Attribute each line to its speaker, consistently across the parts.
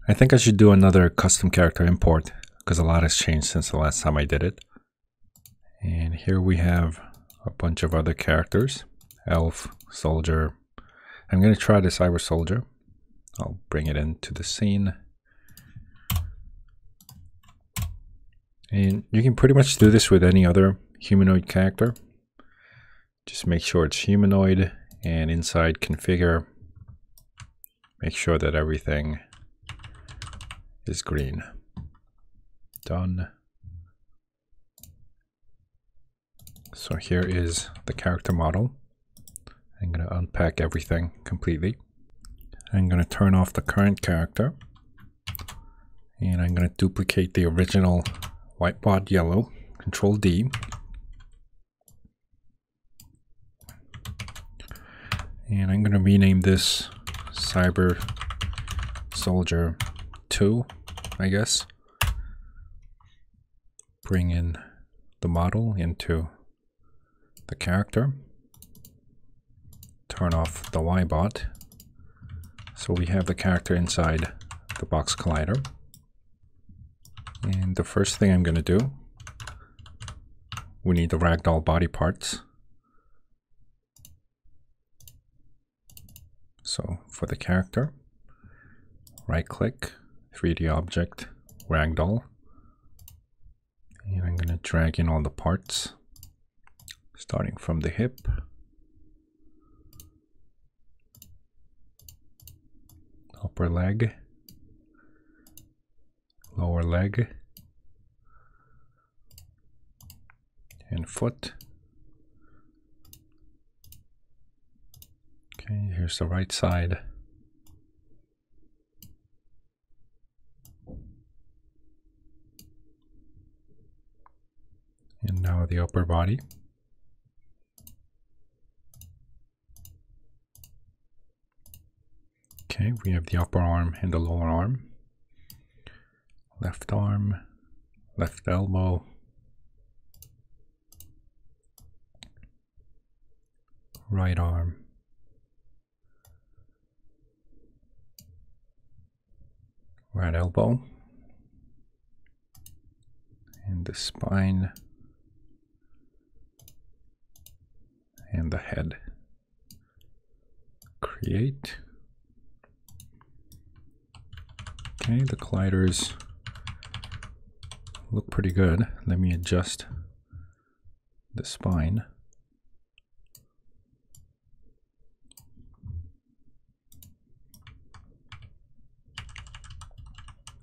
Speaker 1: I think I should do another custom character import because a lot has changed since the last time I did it. And here we have a bunch of other characters. Elf, soldier. I'm going to try the cyber soldier. I'll bring it into the scene. And you can pretty much do this with any other humanoid character. Just make sure it's humanoid, and inside configure, make sure that everything is green. Done. So here is the character model. I'm going to unpack everything completely. I'm going to turn off the current character, and I'm going to duplicate the original whiteboard yellow, Control D. And I'm going to rename this Cyber Soldier 2, I guess. Bring in the model into the character. Turn off the Y-bot. So we have the character inside the box collider. And the first thing I'm going to do, we need the ragdoll body parts. So for the character, right click, 3D object, ragdoll. And I'm going to drag in all the parts, starting from the hip, upper leg, lower leg, and foot. Okay, here's the right side. And now the upper body. Okay, we have the upper arm and the lower arm. Left arm, left elbow, right arm, right elbow, and the spine, and the head. Create. Okay, the colliders look pretty good. Let me adjust the spine.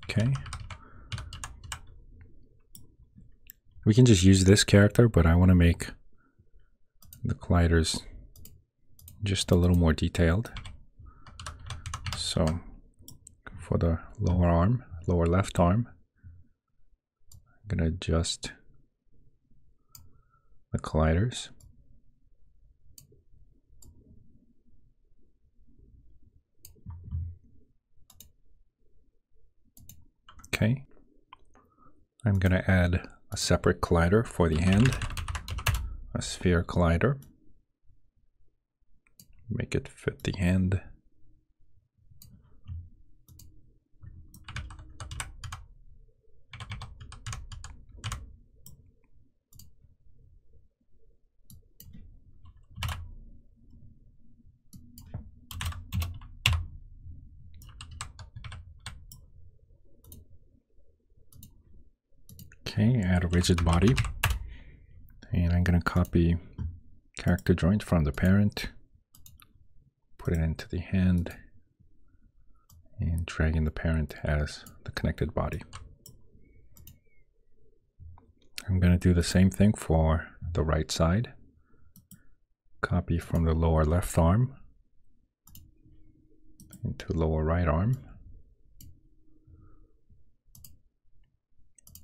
Speaker 1: Okay. We can just use this character, but I want to make the colliders just a little more detailed. So for the lower arm, lower left arm, I'm going to adjust the colliders. Okay. I'm going to add a separate collider for the hand, a sphere collider. Make it fit the hand. Okay, add a rigid body, and I'm going to copy character joint from the parent, put it into the hand, and drag in the parent as the connected body. I'm going to do the same thing for the right side. Copy from the lower left arm into lower right arm,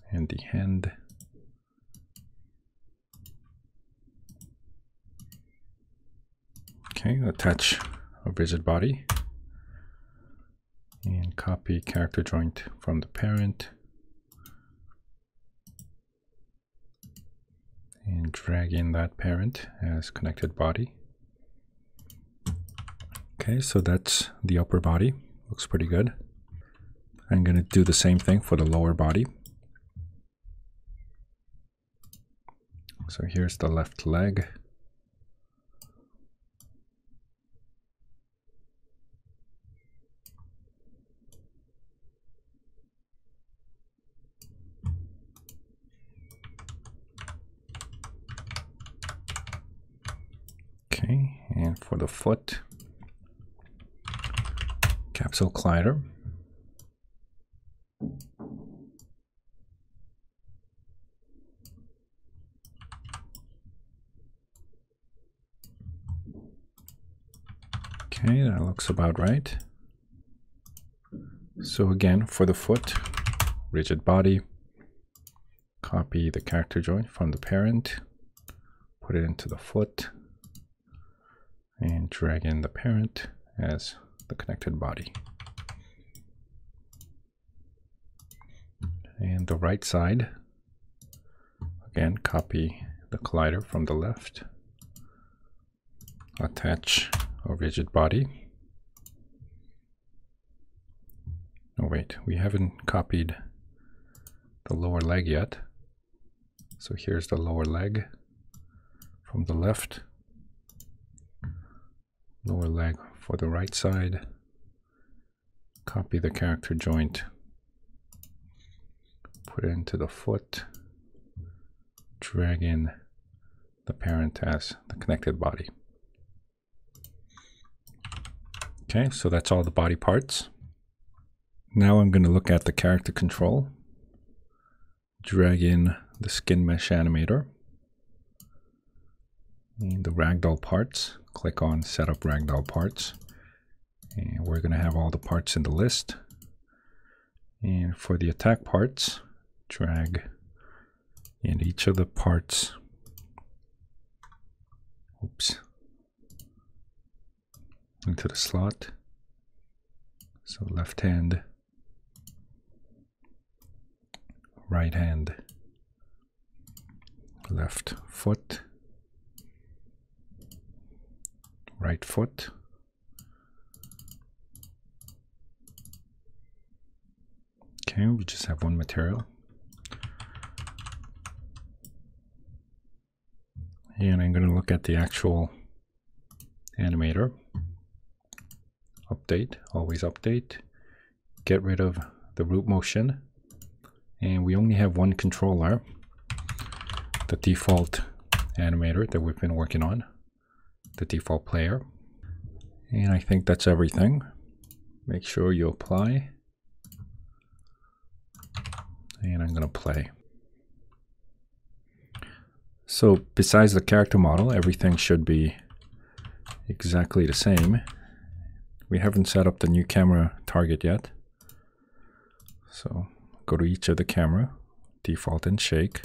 Speaker 1: and the hand. Okay, attach a rigid body and copy character joint from the parent and drag in that parent as connected body. Okay, so that's the upper body. Looks pretty good. I'm going to do the same thing for the lower body. So here's the left leg. Okay, and for the foot, capsule collider. Okay, that looks about right. So again, for the foot, rigid body, copy the character joint from the parent, put it into the foot, and drag in the parent as the connected body. And the right side, again, copy the collider from the left, attach a rigid body. Oh wait, we haven't copied the lower leg yet. So here's the lower leg from the left, lower leg for the right side, copy the character joint, put it into the foot, drag in the parent as the connected body. Okay, so that's all the body parts. Now I'm going to look at the character control. Drag in the skin mesh animator and the ragdoll parts. Click on Setup Ragdoll Parts. And we're going to have all the parts in the list. And for the attack parts, drag in each of the parts. Oops. Into the slot. So left hand, right hand, left foot, right foot, okay, we just have one material. And I'm going to look at the actual animator. Update, always update, get rid of the root motion, and we only have one controller, the default animator that we've been working on, the default player. And I think that's everything. Make sure you apply, and I'm going to play. So besides the character model, everything should be exactly the same. We haven't set up the new camera target yet. So go to each of the camera, default and shake,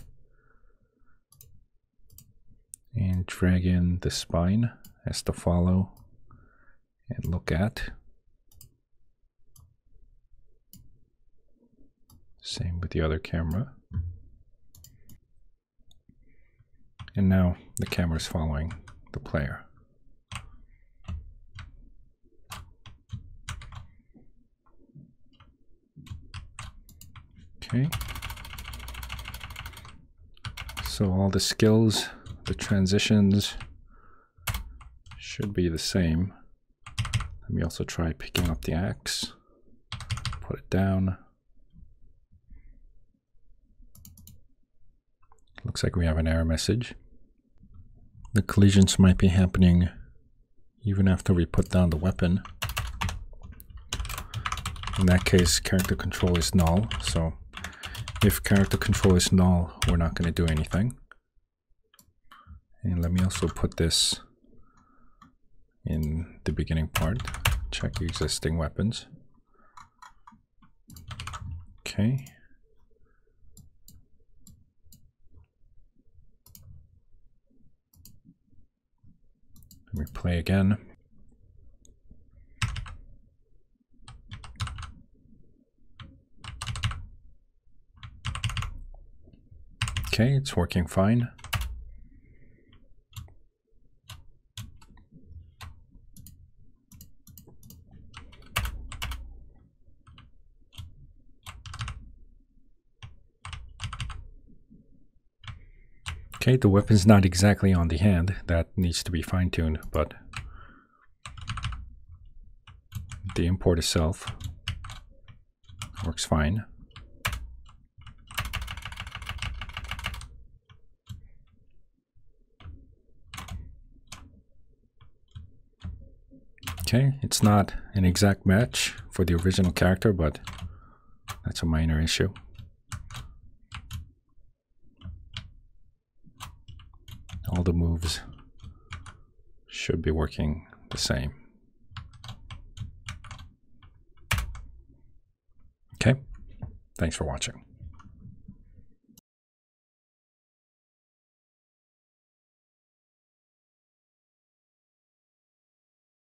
Speaker 1: and drag in the spine as to follow and look at. Same with the other camera. And now the camera is following the player. Okay. So all the skills, the transitions should be the same. Let me also try picking up the axe, put it down. Looks like we have an error message. The collisions might be happening even after we put down the weapon. In that case, character control is null. So if character control is null, we're not going to do anything. And let me also put this in the beginning part. Check existing weapons. Okay. Let me play again. Okay, it's working fine. Okay, the weapon's not exactly on the hand. That needs to be fine-tuned, but the import itself works fine. Okay, it's not an exact match for the original character, but that's a minor issue. All the moves should be working the same. Okay, thanks for watching.